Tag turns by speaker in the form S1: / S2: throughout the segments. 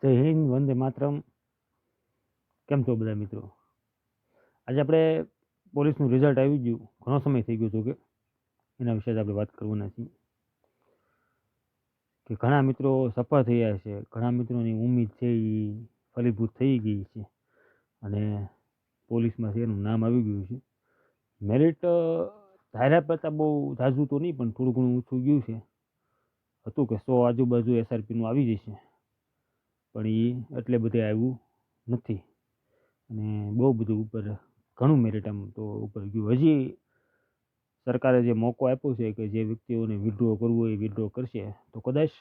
S1: જય હિન્દ, વંદે માતરમ. કેમ છો બધા મિત્રો? આજે આપણે પોલીસનું રિઝલ્ટ આવી ગયું, ઘણો સમય થઈ ગયો હતો કે એના વિશે જ આપણે વાત કરવાના છીએ કે ઘણા મિત્રો સફળ થયા છે, ઘણા મિત્રોની ઉમ્મીદ છે એ ફલીભૂત થઈ ગઈ છે અને પોલીસમાં છે એનું નામ આવી ગયું છે. મેરિટ ધાર્યા કરતાં બહુ ઝાઝું તો નહીં, પણ થોડું ઘણું ઊંચું ગયું છે. હતું કે 100 આજુબાજુ એસઆરપીનું આવી જશે, પણ એ એટલે બધે આવ્યું નથી અને બહુ બધું ઉપર ઘણું મેરિટ આમ તો ઉપર ગયું. હજી સરકારે જે મોકો આપ્યો છે કે જે વ્યક્તિઓને વિડ્રો કરવું હોય એ વિડ્રો કરશે, તો કદાચ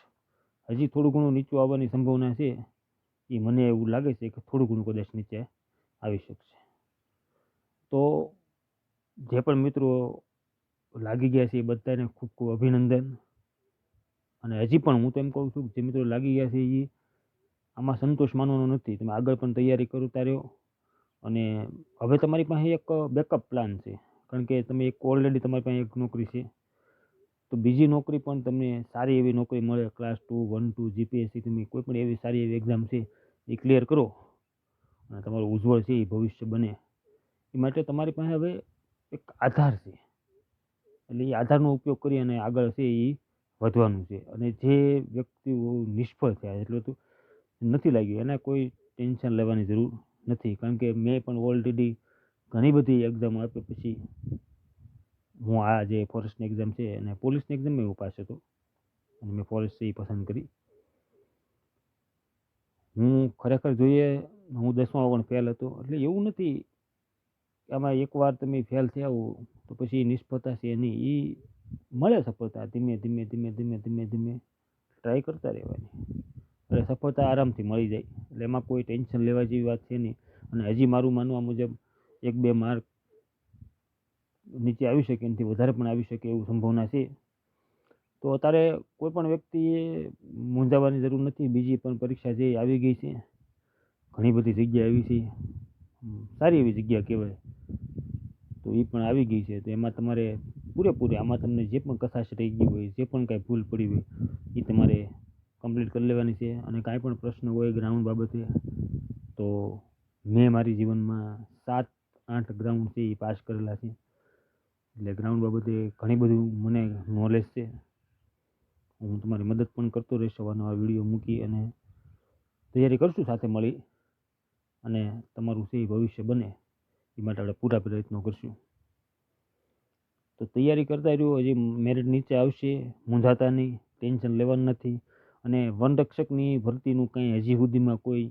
S1: હજી થોડું ઘણું નીચું આવવાની સંભાવના છે. એ મને એવું લાગે છે કે થોડું ઘણું કદાચ નીચે આવી શકશે. તો જે પણ મિત્રો લાગી ગયા છે એ બધાને ખૂબ ખૂબ અભિનંદન. અને હજી પણ હું તો એમ કહું છું કે જે મિત્રો લાગી ગયા છે એ આમાં સંતોષ માનવાનો નથી. તમે આગળ પણ તૈયારી કરતા રહ્યો અને હવે તમારી પાસે એક બેકઅપ પ્લાન છે, કારણ કે તમે એક ઓલરેડી તમારી પાસે એક નોકરી છે, તો બીજી નોકરી પણ તમને સારી એવી નોકરી મળે. ક્લાસ 2, 1, 2 જીપીએસસી, તમે કોઈ પણ એવી સારી એવી એક્ઝામ છે એ ક્લિયર કરો અને તમારું ઉજ્જવળ છે એ ભવિષ્ય બને. એ માટે તમારી પાસે હવે એક આધાર છે, એટલે એ આધારનો ઉપયોગ કરી અને આગળ છે એ વધવાનું છે. અને જે વ્યક્તિઓ નિષ્ફળ થયા એટલે તો નથી લાગ્યું એને કોઈ ટેન્શન લેવાની જરૂર નથી, કારણ કે મેં પણ ઓલરેડી ઘણી બધી એક્ઝામ આપ્યા પછી હું આ જે ફોરેસ્ટની એક્ઝામ છે અને પોલીસની એક્ઝામ હું પાસ હતો અને મેં ફોરેસ્ટ એ પસંદ કરી. હું ખરેખર જોઈએ, હું 10માં પણ ફેલ હતો, એટલે એવું નથી આમાં એકવાર તમે ફેલ થયા હો તો પછી નિષ્ફળતા છે નહીં, એ મળે સફળતા. ધીમે ધીમે ધીમે ધીમે ધીમે ધીમે ટ્રાય કરતા રહેવાની, એટલે સફળતા આરામથી મળી જાય. એટલે એમાં કોઈ ટેન્શન લેવા જેવી વાત છે નહીં. અને હજી મારું માનવા મુજબ 1-2 માર્ક નીચે આવી શકે, એનાથી વધારે પણ આવી શકે એવું સંભાવના છે. તો અત્યારે કોઈ પણ વ્યક્તિએ મૂંઝાવાની જરૂર નથી. બીજી પણ પરીક્ષા જે આવી ગઈ છે, ઘણી બધી જગ્યા આવી છે, સારી એવી જગ્યા કહેવાય, તો એ પણ આવી ગઈ છે. તો એમાં તમારે પૂરેપૂરી આમાં તમને જે પણ કચાશ રહી ગઈ હોય, જે પણ કાંઈ ભૂલ પડી હોય એ તમારે કમ્પ્લીટ કરી લેવાની છે. અને કાંઈ પણ પ્રશ્ન હોય ગ્રાઉન્ડ બાબતે, તો મેં મારી જીવનમાં 7-8 ગ્રાઉન્ડ છે એ પાસ કરેલા છે, એટલે ગ્રાઉન્ડ બાબતે ઘણી બધું મને નોલેજ છે. હું તમારી મદદ પણ કરતો રહીશ, નવા વિડીયો મૂકી અને તૈયારી કરશું સાથે મળી, અને તમારું છે ભવિષ્ય બને એ માટે આપણે પૂરા પ્રયત્નો કરશું. તો તૈયારી કરતા રહ્યો. હજી મેરિટ નીચે આવશે, મૂંઝાતા નહીં, ટેન્શન લેવાનું નથી. અને વનરક્ષકની ભરતીનું કંઈ હજી સુધીમાં કોઈ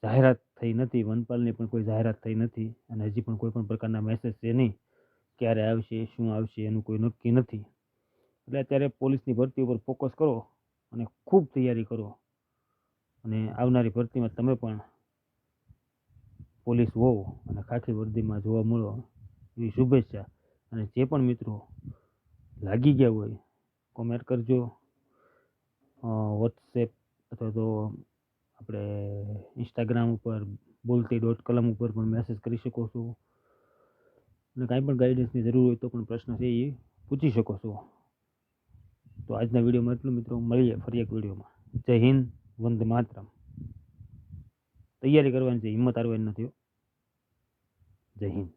S1: જાહેરાત થઈ નથી, વનપાલની પણ કોઈ જાહેરાત થઈ નથી, અને હજી પણ કોઈ પણ પ્રકારના મેસેજ છે નહીં. ક્યારે આવશે, શું આવશે એનું કોઈ નક્કી નથી. એટલે અત્યારે પોલીસની ભરતી ઉપર ફોકસ કરો અને ખૂબ તૈયારી કરો, અને આવનારી ભરતીમાં તમે પણ પોલીસ હોવ અને ખાખી વર્દીમાં જોવા મળો એવી શુભેચ્છા. અને જે પણ મિત્રો લાગી ગયા હોય કોમેન્ટ કરજો, વોટ્સએપ અથવા તો આપણે ઇન્સ્ટાગ્રામ ઉપર બોલતી.કલમ ઉપર પણ મેસેજ કરી શકો છો. અને કાંઈ પણ ગાઈડન્સની જરૂર હોય તો પણ પ્રશ્ન છે એ પૂછી શકો છો. તો આજના વિડીયોમાં એટલું મિત્રો, મળીએ ફરી એક વિડીયોમાં. જય હિન્દ, વંદે માતરમ. તૈયારી કરવાની છે, હિંમત હારવાની નથી. જય હિન્દ.